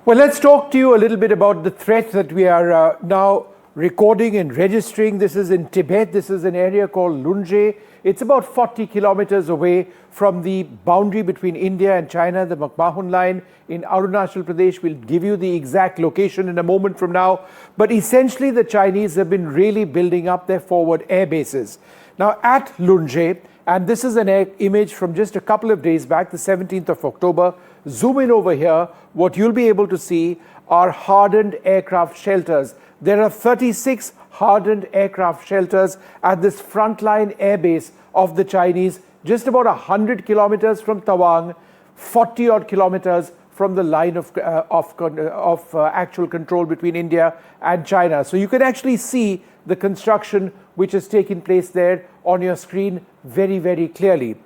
Well, let's talk to you a little bit about the threat that we are now recording and registering. This is in Tibet. This is an area called Lhunze. It's about 40 kilometers away from the boundary between India and China, the McMahon line in Arunachal Pradesh. We'll give you the exact location in a moment from now. But essentially, the Chinese have been really building up their forward air bases. Now, at Lhunze, and this is an image from just a couple of days back, the 17th of October. Zoom in over here. What you'll be able to see are hardened aircraft shelters. There are 36 hardened aircraft shelters at this frontline airbase of the Chinese, just about 100 kilometers from Tawang, 40 odd kilometers from the line of actual control between India and China. So you can actually see the construction which has taken place there on your screen very, very clearly.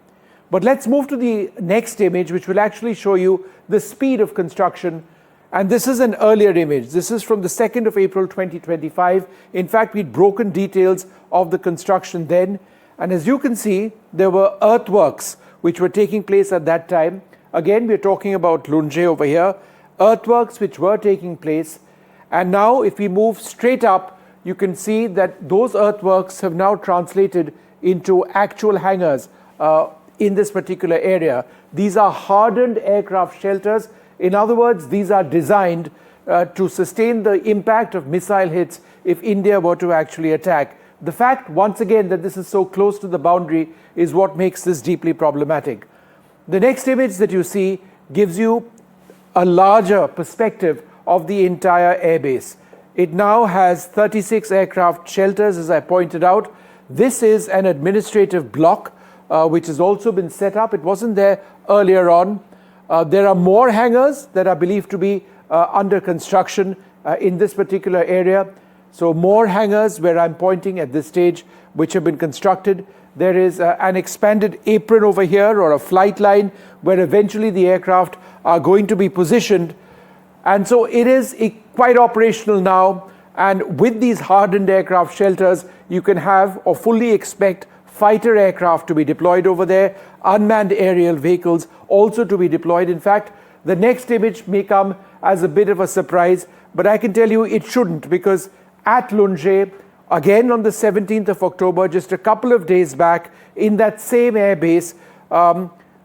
But let's move to the next image, which will actually show you the speed of construction. And this is an earlier image. This is from the 2nd of April 2025. In fact, we'd broken details of the construction then. And as you can see, there were earthworks which were taking place at that time. Again, we're talking about Lhunze over here. Earthworks which were taking place. And now, if we move straight up, you can see that those earthworks have now translated into actual hangars in this particular area. These are hardened aircraft shelters. In other words, these are designed to sustain the impact of missile hits if India were to actually attack. The fact, once again, that this is so close to the boundary is what makes this deeply problematic. The next image that you see gives you a larger perspective of the entire airbase. It now has 36 aircraft shelters, as I pointed out. This is an administrative block which has also been set up. It wasn't there earlier on. There are more hangars that are believed to be under construction in this particular area. So more hangars where I'm pointing at this stage, which have been constructed. There is an expanded apron over here, or a flight line, where eventually the aircraft are going to be positioned. And so it is quite operational now. And with these hardened aircraft shelters, you can have or fully expect fighter aircraft to be deployed over there, unmanned aerial vehicles also to be deployed. In fact, the next image may come as a bit of a surprise, but I can tell you it shouldn't, because at Lhunze, again on the 17th of October, just a couple of days back, in that same airbase,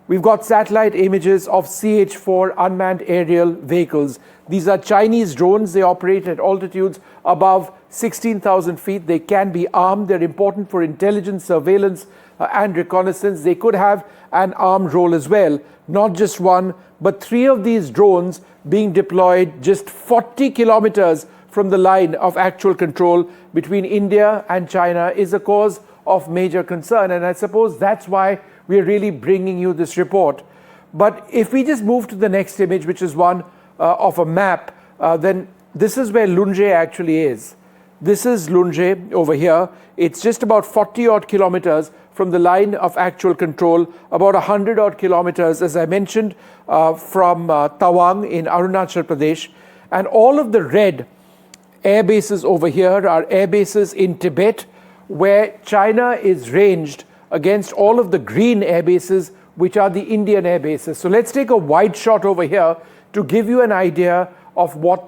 we've got satellite images of CH-4 unmanned aerial vehicles. These are Chinese drones. They operate at altitudes above 16,000 feet. They can be armed. They're important for intelligence, surveillance, and reconnaissance. They could have an armed role as well, not just one, but 3 of these drones being deployed just 40 kilometers from the line of actual control between India and China is a cause of major concern. And I suppose that's why we're really bringing you this report. But if we just move to the next image, which is one of a map, then this is where Lhunze actually is. This is Lhunze over here. It's just about 40 odd kilometers from the line of actual control, about 100 odd kilometers, as I mentioned, from Tawang in Arunachal Pradesh. And all of the red air bases over here are air bases in Tibet, where China is ranged against all of the green air bases, which are the Indian air bases. So let's take a wide shot over here to give you an idea of what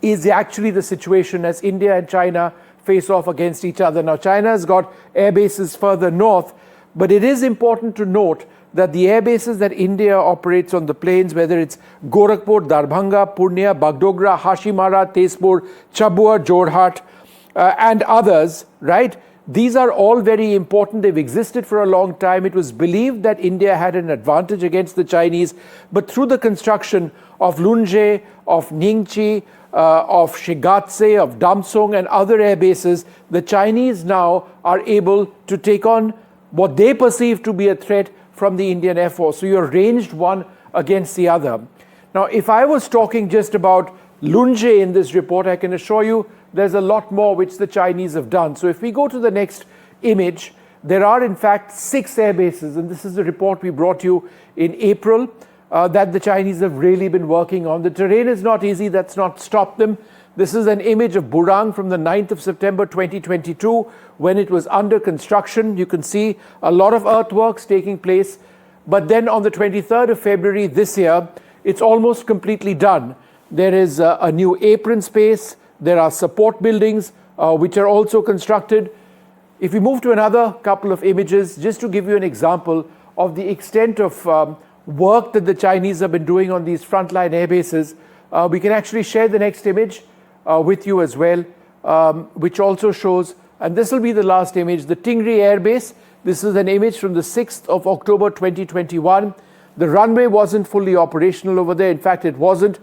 is actually the situation as India and China face off against each other. Now, China has got air bases further north, but it is important to note that the air bases that India operates on the plains, whether it's Gorakhpur, Darbhanga, Purnia, Bagdogra, Hashimara, Tezpur, Chabua, Jorhat, and others, right? These are all very important. They've existed for a long time. It was believed that India had an advantage against the Chinese, but through the construction of Lhunze, of Ningchi, of Shigatse, of Damsong, and other air bases, the Chinese now are able to take on what they perceive to be a threat from the Indian Air Force. So you're ranged one against the other. Now, if I was talking just about Lhunze in this report, I can assure you there's a lot more which the Chinese have done. So if we go to the next image, there are in fact 6 air bases, and this is the report we brought you in April that the Chinese have really been working on. The terrain is not easy. That's not stopped them. This is an image of Burang from the 9th of September 2022 when it was under construction. You can see a lot of earthworks taking place. But then on the 23rd of February this year, it's almost completely done. There is a new apron space. There are support buildings which are also constructed. If we move to another couple of images, just to give you an example of the extent of work that the Chinese have been doing on these frontline air bases, we can actually share the next image with you as well, which also shows, and this will be the last image, the Tingri Air Base. This is an image from the 6th of October 2021. The runway wasn't fully operational over there. In fact, it wasn't.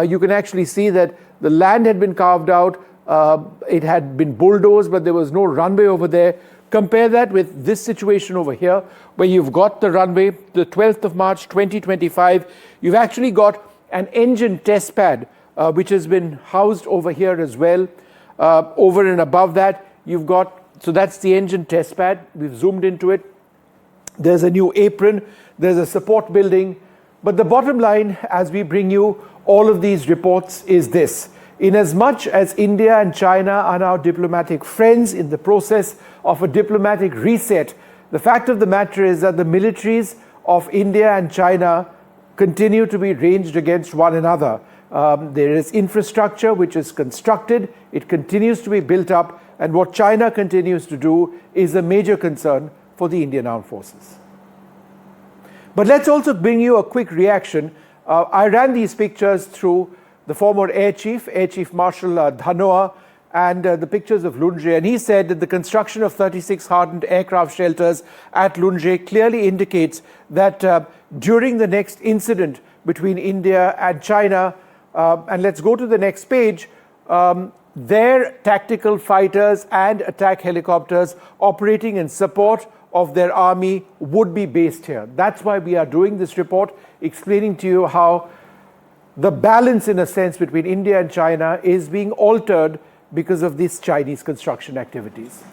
You can actually see that the land had been carved out. It had been bulldozed, but there was no runway over there. Compare that with this situation over here, where you've got the runway, the 12th of March 2025. You've actually got an engine test pad, which has been housed over here as well. Over and above that, you've got, so that's the engine test pad. We've zoomed into it. There's a new apron. There's a support building. But the bottom line, as we bring you all of these reports, is this. Inasmuch as India and China are now diplomatic friends in the process of a diplomatic reset, the fact of the matter is that the militaries of India and China continue to be ranged against one another. There is infrastructure which is constructed, it continues to be built up, and what China continues to do is a major concern for the Indian Armed Forces. But let's also bring you a quick reaction. I ran these pictures through the former Air Chief Marshal Dhanoa, and the pictures of Lhunze, and he said that the construction of 36 hardened aircraft shelters at Lhunze clearly indicates that during the next incident between India and China, and let's go to the next page, their tactical fighters and attack helicopters operating in support of their army would be based here. That's why we are doing this report, explaining to you how the balance, in a sense, between India and China is being altered because of these Chinese construction activities.